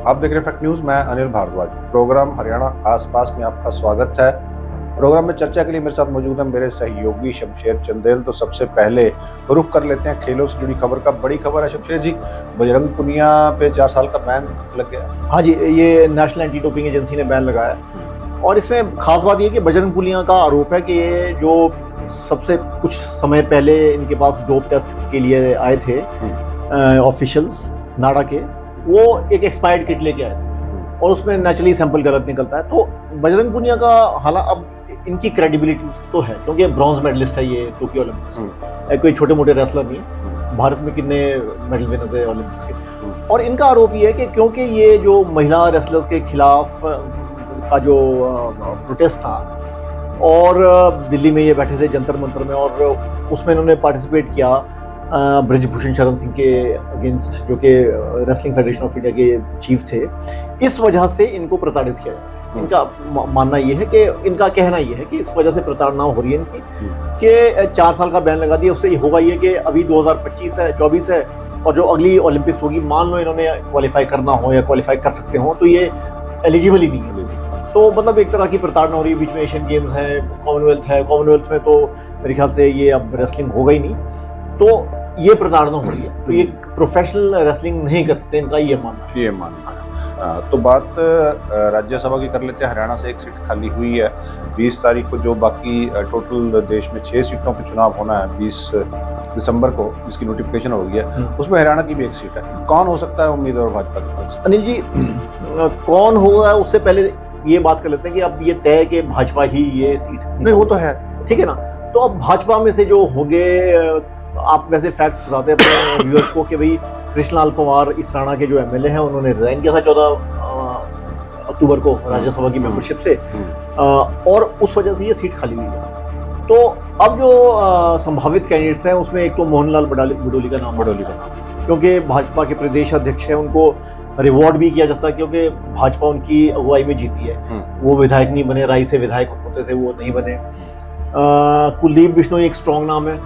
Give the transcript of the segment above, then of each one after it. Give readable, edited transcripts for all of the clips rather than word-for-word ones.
आप देख रहे हैं फैक्ट न्यूज। मैं अनिल भारद्वाज। प्रोग्राम हरियाणा आसपास में आपका स्वागत है। प्रोग्राम में चर्चा के लिए मेरे साथ मौजूद है मेरे सहयोगी शमशेर चंदेल। तो सबसे पहले रुख कर लेते हैं खेलों से जुड़ी खबर का। बड़ी खबर है शमशेर जी, बजरंग पुनिया पे 4 साल का बैन लग गया। हाँ जी, ये नेशनल एंटी डोपिंग एजेंसी ने बैन लगाया और इसमें खास बात ये कि बजरंग पुनिया का आरोप है कि ये जो सबसे कुछ समय पहले इनके पास डोप टेस्ट के लिए आए थे ऑफिशियल्स नाडा के, वो एक एक्सपायर्ड किट लेके आए थे और उसमें नेचुरली सैंपल गलत निकलता है। तो बजरंग पुनिया का हालांकि अब इनकी क्रेडिबिलिटी तो है क्योंकि ब्रॉन्ज मेडलिस्ट है ये टोक्यो ओलंपिक्स में, कोई छोटे मोटे रेसलर नहीं है। भारत में कितने मेडल विनर्स है ओलंपिक्स के। और इनका आरोप ये है कि क्योंकि ये जो महिला रेसलर्स के खिलाफ का जो प्रोटेस्ट था और दिल्ली में ये बैठे थे जंतर मंतर में और उसमें इन्होंने पार्टिसिपेट किया ब्रजभूषण शरण सिंह के अगेंस्ट, जो कि रेसलिंग फेडरेशन ऑफ इंडिया के चीफ थे। इस वजह से इनको प्रताड़ित किया जाए। इनका मानना ये है कि इनका कहना ये है कि इस वजह से प्रताड़ना हो रही है इनकी कि 4 साल का बैन लगा दिया। उससे होगा ये कि अभी 2025 है, 24 है और जो अगली ओलंपिक्स होगी, मान लो इन्होंने क्वालिफाई करना हो या क्वालिफाई कर सकते हो तो ये एलिजिबल ही नहीं है। तो मतलब एक तरह की प्रताड़ना हो रही है। बीच में एशियन गेम्स है, कॉमनवेल्थ है, कॉमनवेल्थ में तो मेरे ख्याल से ये अब रेसलिंग होगा ही नहीं, तो ये प्रताड़ना हो रही है। तो ये प्रोफेशनल रेसलिंग नहीं कर सकते, इनका ये मानना है। तो बात राज्यसभा की कर लेते हैं। हरियाणा से एक सीट खाली हुई है 20 तारीख को। जो बाकी टोटल देश में 6 सीटों पर चुनाव होना है 20 दिसंबर को, जिसकी नोटिफिकेशन हो गई है, उसमें हरियाणा की भी एक सीट है। कौन हो सकता है उम्मीदवार भाजपा की तरफ से? अनिल जी, कौन होगा उससे पहले ये बात कर लेते हैं कि अब ये तय कि भाजपा ही ये सीट नहीं, वो तो है, ठीक है ना। तो अब भाजपा में से जो होंगे, आप वैसे फैक्ट्स बताते हैं अपने व्यूअर्स को कि भाई कृष्णलाल पंवार इसराना के जो एमएलए हैं उन्होंने रिजाइन किया था 14 अक्टूबर को राज्यसभा की मेंबरशिप से, और उस वजह से ये सीट खाली हुई है। तो अब जो संभावित कैंडिडेट्स हैं उसमें एक तो मोहनलाल बडोली का नाम, क्योंकि भाजपा के प्रदेश अध्यक्ष हैं, उनको रिवॉर्ड भी किया जाता है क्योंकि भाजपा उनकी अगुवाई में जीती है। वो विधायक नहीं बने, राई से विधायक होते थे, वो नहीं बने। कुलदीप बिश्नोई एक स्ट्रॉन्ग नाम है।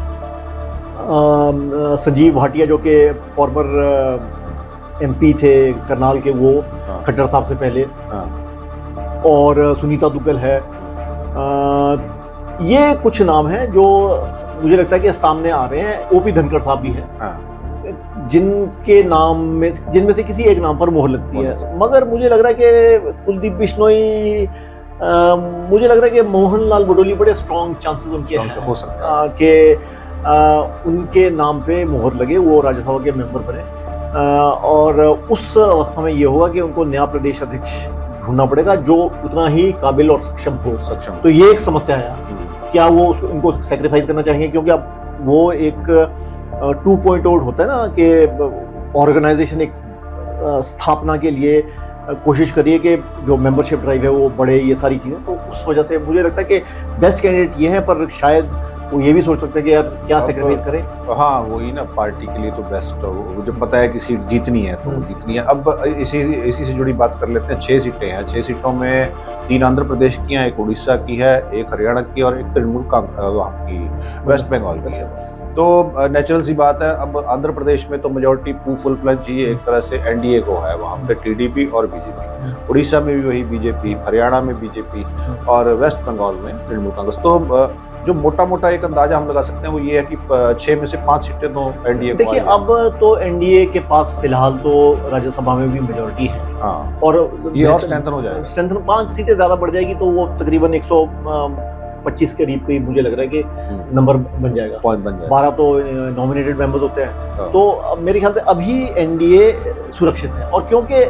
संजीव भाटिया जो कि फॉर्मर एमपी थे करनाल के, वो खट्टर साहब से पहले, और सुनीता दुग्गल है। ये कुछ नाम हैं जो मुझे लगता है कि सामने आ रहे हैं। ओपी धनखड़ साहब भी है जिनके नाम में, जिनमें से किसी एक नाम पर मोहर लगती है। मगर मुझे लग रहा है कि कुलदीप बिश्नोई, मुझे लग रहा है कि मोहनलाल बडोली बड़े स्ट्रॉन्ग चांसेस उनके हैं हो सकता है कि उनके नाम पे मोहर लगे, वो राज्यसभा के मेंबर बने। और उस अवस्था में ये होगा कि उनको नया प्रदेश अध्यक्ष ढूंढना पड़ेगा जो उतना ही काबिल और सक्षम हो। तो ये एक समस्या है, क्या वो उनको सेक्रीफाइस करना चाहेंगे, क्योंकि अब वो एक 2.0 होता है ना कि ऑर्गेनाइजेशन एक स्थापना के लिए कोशिश करिए कि जो मेंबरशिप ड्राइव है वो बढ़े, ये सारी चीज़ें। तो उस वजह से मुझे लगता है कि बेस्ट कैंडिडेट ये हैं, पर शायद वो ये भी सोच सकते हैं कि यार क्या सेक्रीफाइस करें। हाँ, वही ना, पार्टी के लिए तो बेस्ट हो, जब पता है कि सीट जीतनी है तो जीतनी है। अब इसी से जुड़ी बात कर लेते हैं। 6 सीटें हैं। 6 सीटों में 3 आंध्र प्रदेश की हैं, एक उड़ीसा की है, एक हरियाणा की और एक तृणमूल वहाँ की वेस्ट बंगाल की है। तो नेचुरल सी बात है। अब आंध्र प्रदेश में तो मेजोरिटी फुल फ्लैंज चाहिए, एक तरह से एनडीए को है, वहाँ पे टीडीपी और बीजेपी। उड़ीसा में भी वही बीजेपी, हरियाणा में बीजेपी और वेस्ट बंगाल में तृणमूल कांग्रेस। तो जो मोटा मोटा एक अंदाजा हम लगा सकते हैं वो ये है कि 6 में से 5 सीटें तो एनडीए को। देखिए, अब तो एनडीए के पास फिलहाल तो राज्यसभा में भी मेजोरिटी है। हाँ, और ये और स्ट्रेंथन हो जाएगा। 5 सीटें ज्यादा बढ़ जाएगी तो वो तकरीबन 125 के करीब मुझे लग रहा है कि नंबर बन जाएगा, पॉइंट बन जाएगा। 12 तो नॉमिनेटेड मेंबर्स होते हैं। तो मेरे ख्याल से अभी एनडीए सुरक्षित है, और क्योंकि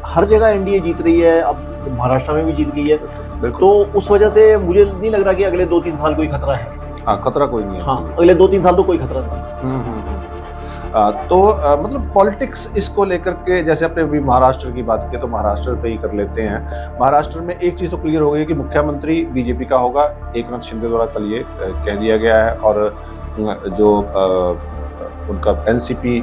हर जगह एनडीए जीत रही है, अब महाराष्ट्र में भी जीत गई है, तो उस वजह से मुझे नहीं लग रहा कि अगले 2-3 साल कोई खतरा है। हाँ, खतरा कोई नहीं है। हाँ, अगले 2-3 साल तो कोई खतरा नहीं। तो मतलब पॉलिटिक्स इसको लेकर के, जैसे आपने अभी महाराष्ट्र की बात की तो महाराष्ट्र पे ही कर लेते हैं। महाराष्ट्र में एक चीज़ तो क्लियर हो गई कि मुख्यमंत्री बीजेपी का होगा। एकनाथ शिंदे द्वारा कल ये कह दिया गया है, और जो उनका एनसीपी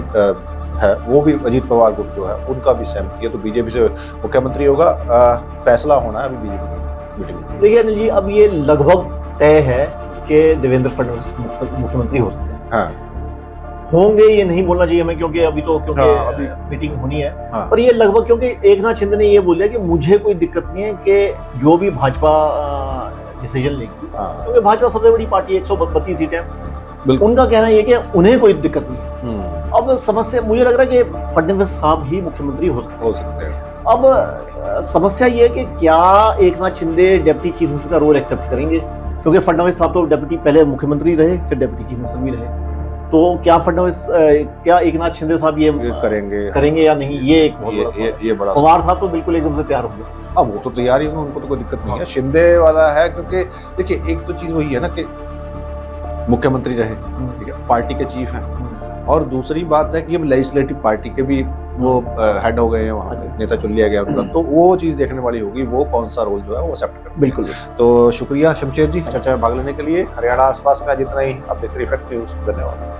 है वो भी, अजीत पवार गुट जो है उनका भी सहमति है, तो बीजेपी से मुख्यमंत्री होगा। फैसला होना है अभी बीजेपी की मीटिंग में। देखिए अनिल जी, अब ये लगभग तय है कि देवेंद्र फडणवीस मुख्यमंत्री हो सकते हैं। हाँ, होंगे ये नहीं बोलना चाहिए हमें, क्योंकि अभी अभी मीटिंग होनी है। हाँ। पर ये लगभग, क्योंकि एकनाथ शिंदे ने ये बोल दिया कि मुझे कोई दिक्कत नहीं है कि जो भी भाजपा डिसीजन लेगी, हाँ, क्योंकि भाजपा सबसे बड़ी पार्टी है, 132 सीटें, बिल्कुल। उनका कहना ये कि उन्हें कोई दिक्कत नहीं है। अब समस्या मुझे लग रहा है कि फडणवीस साहब ही मुख्यमंत्री हो सकते हैं। अब समस्या ये है कि क्या Eknath Shinde deputy chief minister का रोल एक्सेप्ट करेंगे, क्योंकि फडणवीस साहब तो डेप्यूटी पहले मुख्यमंत्री रहे, फिर डेप्यूटी चीफ मिनिस्टर भी रहे। तो क्या फडणवीस, क्या एकनाथ शिंदे साहब ये करेंगे या नहीं, ये एक बहुत बड़ा सवाल है। ये बड़ा पवार साहब तो बिल्कुल एकदम से तैयार हो गए। अब वो तो तैयार ही होंगे, उनको तो कोई दिक्कत नहीं है। शिंदे वाला है क्योंकि देखिए, एक तो चीज वही है ना कि मुख्यमंत्री रहे, ठीक है, पार्टी के चीफ हैं, और दूसरी बात है कि अब लेजिस्लेटिव पार्टी के भी वो हेड हो गए हैं, वहाँ पे नेता चुन लिया गया उनका, तो वो चीज देखने वाली होगी, वो कौन सा रोल जो है वो एक्सेप्ट कर। बिल्कुल। तो शुक्रिया शमशेर जी चर्चा में भाग लेने के लिए। हरियाणा आसपास में आज इतना ही। आप देख रहे इफेक्ट न्यूज। धन्यवाद।